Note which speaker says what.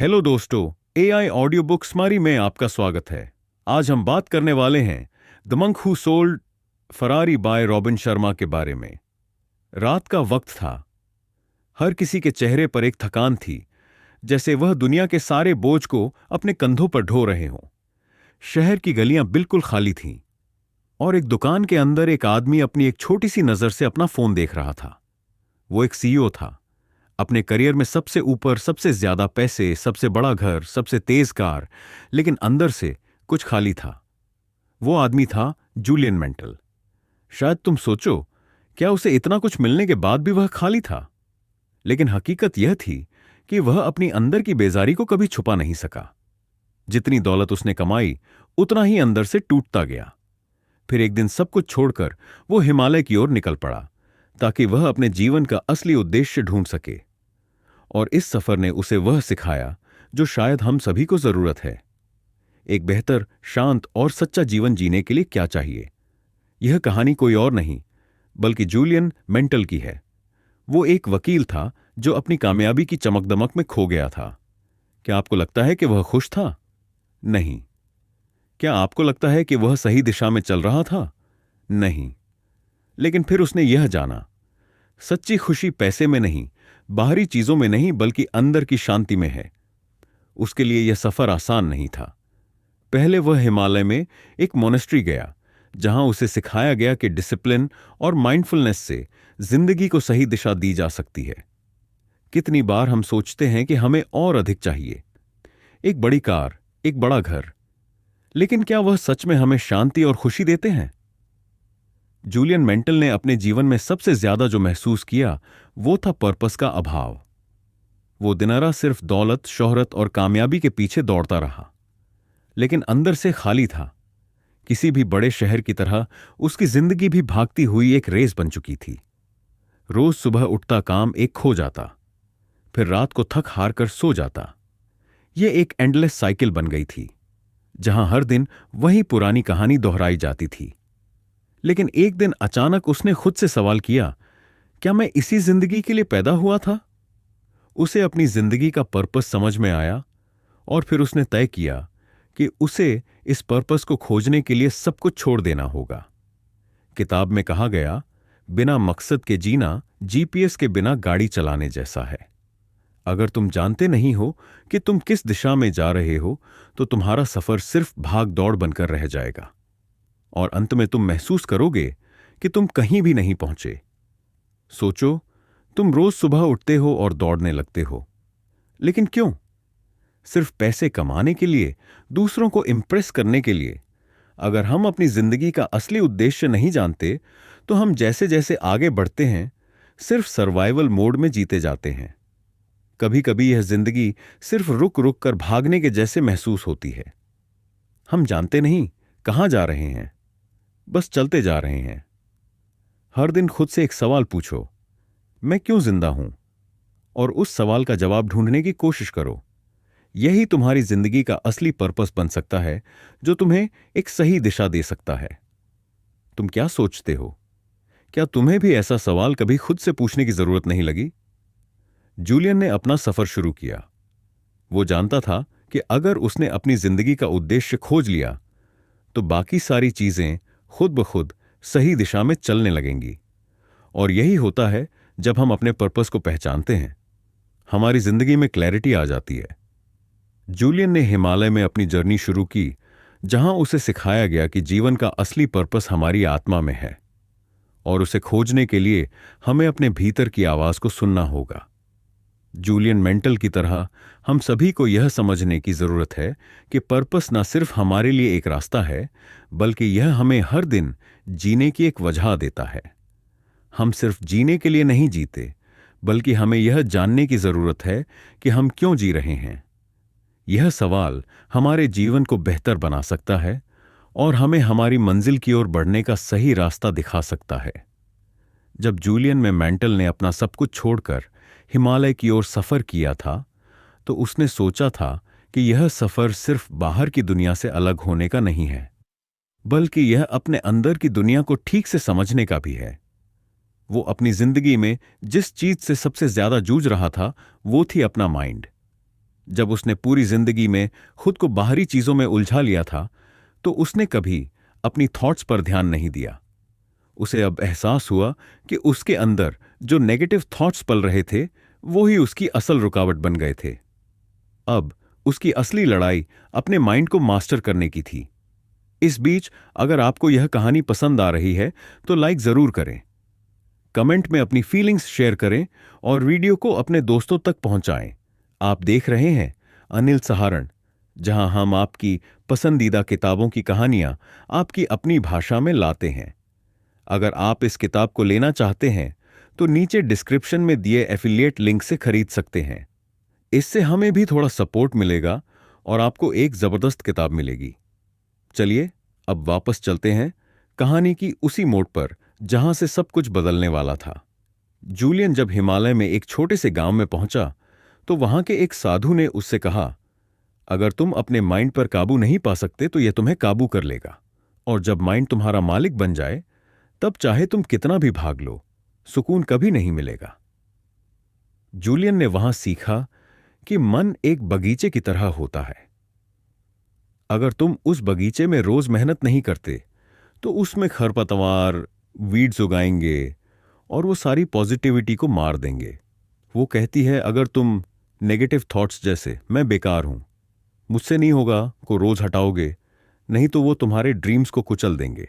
Speaker 1: Hello दोस्तों, AI audio book summary में आपका स्वागत है। आज हम बात करने वाले हैं the monk who sold Ferrari bye robin Sharma के बारे में। रात का वक्त था। हर किसी के चेहरे पर एक थकान थी, जैसे वह दुनिया के सारे बोझ को अपने कंधों पर ढो रहे हों। शहर की गलियां बिल्कुल खाली थीं और एक दुकान के अंदर एक आदमी अपनी एक छोटी सी नजर से अपना फोन देख रहा था। वो एक सीईओ था, अपने करियर में सबसे ऊपर, सबसे ज्यादा पैसे, सबसे बड़ा घर, सबसे तेज कार, लेकिन अंदर से कुछ खाली था। वो आदमी था जूलियन मेंटल। शायद तुम सोचो, क्या उसे इतना कुछ मिलने के बाद भी वह खाली था? लेकिन हकीकत यह थी कि वह अपनी अंदर की बेजारी को कभी छुपा नहीं सका। जितनी दौलत उसने कमाई, उतना ही अंदर से टूटता गया। फिर एक दिन सब कुछ छोड़कर वो हिमालय की ओर निकल पड़ा, ताकि वह अपने जीवन का असली उद्देश्य ढूंढ सके। और इस सफर ने उसे वह सिखाया जो शायद हम सभी को जरूरत है। एक बेहतर, शांत और सच्चा जीवन जीने के लिए क्या चाहिए। यह कहानी कोई और नहीं बल्कि जूलियन मेंटल की है। वो एक वकील था जो अपनी कामयाबी की चमकदमक में खो गया था। क्या आपको लगता है कि वह खुश था? नहीं। क्या आपको लगता है कि वह सही दिशा में चल रहा था? नहीं। लेकिन फिर उसने यह जाना, सच्ची खुशी पैसे में नहीं, बाहरी चीजों में नहीं, बल्कि अंदर की शांति में है। उसके लिए यह सफर आसान नहीं था। पहले वह हिमालय में एक मोनेस्ट्री गया, जहां उसे सिखाया गया कि डिसिप्लिन और माइंडफुलनेस से जिंदगी को सही दिशा दी जा सकती है। कितनी बार हम सोचते हैं कि हमें और अधिक चाहिए, एक बड़ी कार, एक बड़ा घर, लेकिन क्या वह सच में हमें शांति और खुशी देते हैं? जूलियन मेंटल ने अपने जीवन में सबसे ज्यादा जो महसूस किया, वो था पर्पस का अभाव। वो दिनरा सिर्फ दौलत, शोहरत और कामयाबी के पीछे दौड़ता रहा, लेकिन अंदर से खाली था। किसी भी बड़े शहर की तरह उसकी जिंदगी भी भागती हुई एक रेस बन चुकी थी। रोज सुबह उठता काम एक खो जाता, फिर रात को थक हार कर सो जाता। यह एक एंडलेस साइकिल बन गई थी, जहां हर दिन वही पुरानी कहानी दोहराई जाती थी। लेकिन एक दिन अचानक उसने खुद से सवाल किया, क्या मैं इसी जिंदगी के लिए पैदा हुआ था? उसे अपनी जिंदगी का पर्पस समझ में आया और फिर उसने तय किया कि उसे इस पर्पस को खोजने के लिए सब कुछ छोड़ देना होगा। किताब में कहा गया, बिना मकसद के जीना जीपीएस के बिना गाड़ी चलाने जैसा है। अगर तुम जानते नहीं हो कि तुम किस दिशा में जा रहे हो, तो तुम्हारा सफर सिर्फ भाग दौड़ बनकर रह जाएगा और अंत में तुम महसूस करोगे कि तुम कहीं भी नहीं पहुंचे। सोचो, तुम रोज सुबह उठते हो और दौड़ने लगते हो, लेकिन क्यों? सिर्फ पैसे कमाने के लिए, दूसरों को इंप्रेस करने के लिए। अगर हम अपनी जिंदगी का असली उद्देश्य नहीं जानते, तो हम जैसे जैसे आगे बढ़ते हैं, सिर्फ सर्वाइवल मोड में जीते जाते हैं। कभी कभी यह जिंदगी सिर्फ रुक रुक कर भागने के जैसे महसूस होती है। हम जानते नहीं कहां जा रहे हैं, बस चलते जा रहे हैं। हर दिन खुद से एक सवाल पूछो, मैं क्यों जिंदा हूं? और उस सवाल का जवाब ढूंढने की कोशिश करो। यही तुम्हारी जिंदगी का असली पर्पस बन सकता है, जो तुम्हें एक सही दिशा दे सकता है। तुम क्या सोचते हो? क्या तुम्हें भी ऐसा सवाल कभी खुद से पूछने की जरूरत नहीं लगी? जूलियन ने अपना सफर शुरू किया। वो जानता था कि अगर उसने अपनी जिंदगी का उद्देश्य खोज लिया, तो बाकी सारी चीजें खुद ब खुद सही दिशा में चलने लगेंगी। और यही होता है जब हम अपने पर्पस को पहचानते हैं, हमारी जिंदगी में क्लैरिटी आ जाती है। जूलियन ने हिमालय में अपनी जर्नी शुरू की, जहां उसे सिखाया गया कि जीवन का असली पर्पस हमारी आत्मा में है और उसे खोजने के लिए हमें अपने भीतर की आवाज को सुनना होगा। जूलियन मेंटल की तरह हम सभी को यह समझने की जरूरत है कि पर्पस न सिर्फ हमारे लिए एक रास्ता है, बल्कि यह हमें हर दिन जीने की एक वजह देता है। हम सिर्फ जीने के लिए नहीं जीते, बल्कि हमें यह जानने की जरूरत है कि हम क्यों जी रहे हैं। यह सवाल हमारे जीवन को बेहतर बना सकता है और हमें हमारी मंजिल की ओर बढ़ने का सही रास्ता दिखा सकता है। जब जूलियन में मेंटल ने अपना सब कुछ छोड़कर हिमालय की ओर सफर किया था, तो उसने सोचा था कि यह सफर सिर्फ बाहर की दुनिया से अलग होने का नहीं है, बल्कि यह अपने अंदर की दुनिया को ठीक से समझने का भी है। वो अपनी जिंदगी में जिस चीज से सबसे ज्यादा जूझ रहा था, वो थी अपना माइंड। जब उसने पूरी जिंदगी में खुद को बाहरी चीजों में उलझा लिया था, तो उसने कभी अपनी थॉट्स पर ध्यान नहीं दिया। उसे अब एहसास हुआ कि उसके अंदर जो नेगेटिव थॉट्स पल रहे थे, वो ही उसकी असल रुकावट बन गए थे। अब उसकी असली लड़ाई अपने माइंड को मास्टर करने की थी। इस बीच अगर आपको यह कहानी पसंद आ रही है तो लाइक जरूर करें, कमेंट में अपनी फीलिंग्स शेयर करें और वीडियो को अपने दोस्तों तक पहुंचाएं। आप देख रहे हैं अनिल सहारण, जहां हम आपकी पसंदीदा किताबों की कहानियां आपकी अपनी भाषा में लाते हैं। अगर आप इस किताब को लेना चाहते हैं तो नीचे डिस्क्रिप्शन में दिए एफिलिएट लिंक से खरीद सकते हैं। इससे हमें भी थोड़ा सपोर्ट मिलेगा और आपको एक जबरदस्त किताब मिलेगी। चलिए अब वापस चलते हैं कहानी की उसी मोड़ पर जहां से सब कुछ बदलने वाला था। जूलियन जब हिमालय में एक छोटे से गांव में पहुंचा तो वहां के एक साधु ने उससे कहा, अगर तुम अपने माइंड पर काबू नहीं पा सकते तो यह तुम्हें काबू कर लेगा, और जब माइंड तुम्हारा मालिक बन जाए तब चाहे तुम कितना भी भाग लो, सुकून कभी नहीं मिलेगा। जूलियन ने वहां सीखा कि मन एक बगीचे की तरह होता है। अगर तुम उस बगीचे में रोज मेहनत नहीं करते तो उसमें खरपतवार, वीड्स उगाएंगे और वो सारी पॉजिटिविटी को मार देंगे। वो कहती है, अगर तुम नेगेटिव थॉट्स जैसे मैं बेकार हूं, मुझसे नहीं होगा को रोज हटाओगे, नहीं तो वो तुम्हारे ड्रीम्स को कुचल देंगे।